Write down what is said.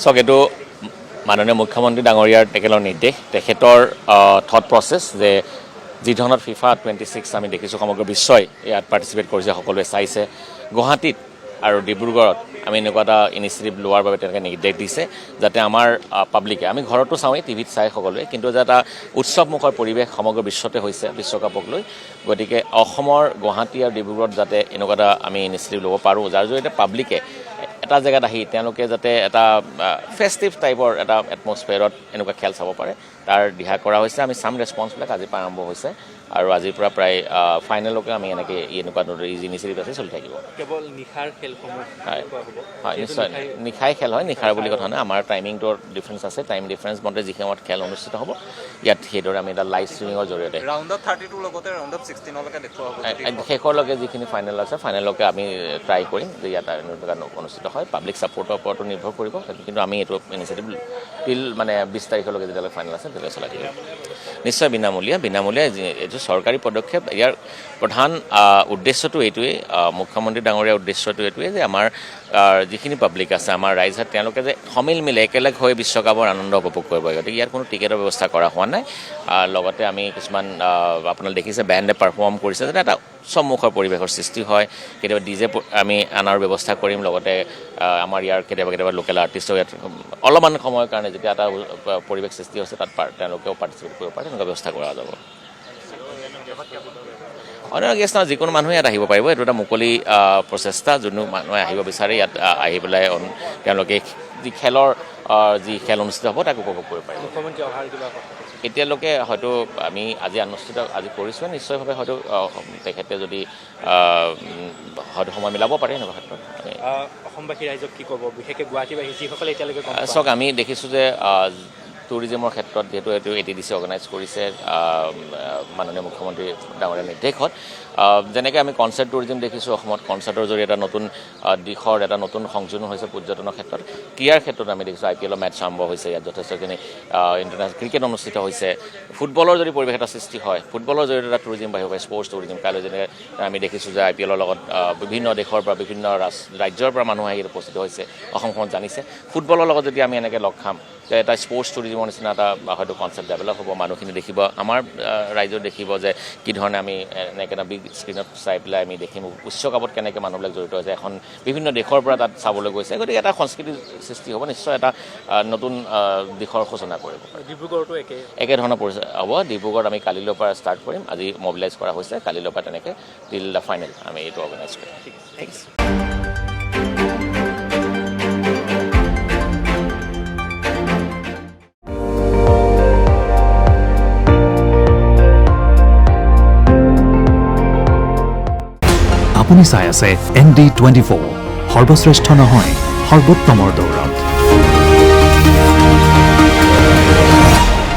চাওক এইটো মাননীয় মুখ্যমন্ত্ৰী ডাঙৰীয়াৰ তেখেতৰ নিৰ্দেশ তেখেতৰ থট প্ৰচেছ যে যি ধৰণৰ FIFA 26 আমি দেখিছোঁ সমগ্ৰ বিশ্বই ইয়াত পাৰ্টিচিপেট কৰিছে সকলোৱে চাইছে গুৱাহাটীত আৰু ডিব্ৰুগড়ত আমি এনেকুৱা এটা ইনিচিয়েটিভ লোৱাৰ বাবে তেনেকৈ নিৰ্দেশ দিছে যাতে আমাৰ পাব্লিকে আমি ঘৰতো চাওঁৱেই টিভিত চাই সকলোৱে কিন্তু যে এটা উৎসৱমুখৰ পৰিৱেশ সমগ্ৰ বিশ্বতে হৈছে বিশ্বকাপক লৈ গতিকে অসমৰ গুৱাহাটী আৰু ডিব্ৰুগড়ত যাতে এনেকুৱা এটা আমি ইনিচিয়েটিভ ল'ব পাৰোঁ যাৰ জৰিয়তে পাব্লিকে এটা জেগাত আহি তেওঁলোকে যাতে এটা ফেষ্টিভ টাইপৰ এটা এটমছফিয়াৰত এনেকুৱা খেল চাব পাৰে তাৰ দিহা কৰা হৈছে আমি চাম ৰেছপন্সবিলাক আজিৰ পৰা আৰম্ভ হৈছে আৰু আজিৰ পৰা প্ৰায় ফাইনেললৈকে আমি এনেকৈ এনেকুৱা ইনিচিয়েটিভ আছে চলি থাকিব কেৱল নিশাৰ খেলসমূহ হয় নিশ্চয় নিশাই খেল হয় নিশাৰ বুলি কথা নাই আমাৰ টাইমিংটোৰ ডিফাৰেঞ্চ আছে টাইম ডিফাৰেঞ্চ মতে যিখিনি সময়ত খেল অনুষ্ঠিত হ'ব ইয়াত সেইদৰে আমি এটা লাইভ ষ্ট্ৰিমিঙৰ জৰিয়তে ৰাউণ্ড অফ 32 লগতে ৰাউণ্ড অফ 16লৈকে দেখুওৱা হ'ব শেষৰলৈকে যিখিনি ফাইনেল আছে ফাইনেললৈকে আমি ট্ৰাই কৰিম যে ইয়াত অনুষ্ঠিত হয় পাব্লিক ছাপোৰ্টৰ ওপৰতো নিৰ্ভৰ কৰিব কিন্তু আমি এইটো ইনিচিয়েটিভ টিল মানে 20 তাৰিখলৈকে যেতিয়ালৈকে ফাইনেল আছে তেতিয়ালৈ চলাই থাকিব নিশ্চয় বিনামূলীয়া এইটো চৰকাৰী পদক্ষেপ ইয়াৰ প্ৰধান উদ্দেশ্যটো এইটোৱেই মুখ্যমন্ত্ৰী ডাঙৰীয়াৰ উদ্দেশ্যটো এইটোৱেই যে আমাৰ যিখিনি পাব্লিক আছে আমাৰ ৰাইজ তেওঁলোকে যে সমিল মিলে একেলগ হৈ বিশ্বকাপৰ আনন্দ উপভোগ কৰিব গতিকে ইয়াত কোনো টিকেটৰ ব্যৱস্থা কৰা হোৱা নাই লগতে আমি কিছুমান আপোনালোকে দেখিছে বেণ্ডে পাৰফৰ্ম কৰিছে যাতে এটা উৎসৱমুখৰ পৰিৱেশৰ সৃষ্টি হয় কেতিয়াবা ডিজে আমি আনাৰ ব্যৱস্থা কৰিম লগতে আমাৰ ইয়াৰ কেতিয়াবা লোকেল আৰ্টিষ্টো ইয়াত অলপমান সময়ৰ কাৰণে যেতিয়া এটা পৰিৱেশ সৃষ্টি হৈছে তাত তেওঁলোকেও পাৰ্টিচিপেট কৰিব পাৰে তেনেকুৱা ব্যৱস্থা কৰা যাব অন্য গেষ্ট নহয় যিকোনো মানুহে ইয়াত আহিব পাৰিব এইটো এটা মুকলি প্ৰচেষ্টা যোনো মানুহে আহিব বিচাৰে ইয়াত আহি পেলাই তেওঁলোকে যি খেলৰ যি খেল অনুষ্ঠিত হ'ব তাক উপভোগ কৰিব পাৰিব এতিয়ালৈকে হয়তো আমি আজি কৰিছোঁ নিশ্চয়ভাৱে হয়তো তেখেতে যদি হয়তো সময় মিলাব পাৰে এনেকুৱা ক্ষেত্ৰত অসমবাসী ৰাইজক কি ক'ব বিশেষকৈ গুৱাহাটীবাসী যিসকলে এতিয়ালৈকে চাওক আমি দেখিছোঁ যে টুৰিজিমৰ ক্ষেত্ৰত যিহেতু এইটো ATDC অৰ্গেনাইজ কৰিছে মাননীয় মুখ্যমন্ত্ৰী ডাঙৰীয়াৰ নিৰ্দেশত যেনেকৈ আমি কনচাৰ্ট টুৰিজিম দেখিছোঁ অসমত কনচাৰ্টৰ জৰিয়তে এটা নতুন দিশৰ এটা নতুন সংযোজন হৈছে পৰ্যটনৰ ক্ষেত্ৰত ক্ৰীড়াৰ ক্ষেত্ৰত আমি দেখিছোঁ IPL মেটছ আৰম্ভ হৈছে ইয়াত যথেষ্টখিনি ইণ্টাৰনেশ্যনেল ক্ৰিকেট অনুষ্ঠিত হৈছে ফুটবলৰ যদি পৰিৱেশ এটা সৃষ্টি হয় ফুটবলৰ জৰিয়তে এটা টুৰিজিম বাঢ়িব পাৰে স্পৰ্টছ টুৰিজিম কাইলৈ যেনেকৈ আমি দেখিছোঁ যে IPLৰ লগত বিভিন্ন দেশৰ পৰা বিভিন্ন ৰাজ্যৰ পৰা মানুহ আহি উপস্থিত হৈছে অসমখনত জানিছে ফুটবলৰ লগত যদি আমি এনেকৈ লগ খাম যে এটা স্পৰ্টছ টুৰিজিমৰ নিচিনা এটা হয়তো কনচেপ্ট ডেভেলপ হ'ব মানুহখিনি দেখিব আমাৰ ৰাইজৰ দেখিব যে কি ধৰণে আমি এনেকৈ এটা বিগ স্ক্ৰীণত চাই পেলাই আমি দেখিম বিশ্বকাপত কেনেকৈ মানুহবিলাক জড়িত হৈছে এখন বিভিন্ন দেশৰ পৰা তাত চাবলৈ গৈছে গতিকে এটা সংস্কৃতিৰ সৃষ্টি হ'ব নিশ্চয় এটা নতুন দিশৰ সূচনা কৰিব ডিব্ৰুগড়তো একেধৰণৰ হ'ব ডিব্ৰুগড়ত আমি কালিলৈৰ পৰা ষ্টাৰ্ট কৰিম আজি মবিলাইজ কৰা হৈছে কালিলৈৰ পৰা তেনেকৈ টিল দ্য ফাইনেল আমি এইটো অৰ্গেনাইজ কৰিম ঠিক আছে আপুনি চাই আছে ND24 সৰ্বশ্ৰেষ্ঠ নহয় সৰ্বোত্তমৰ দৌৰত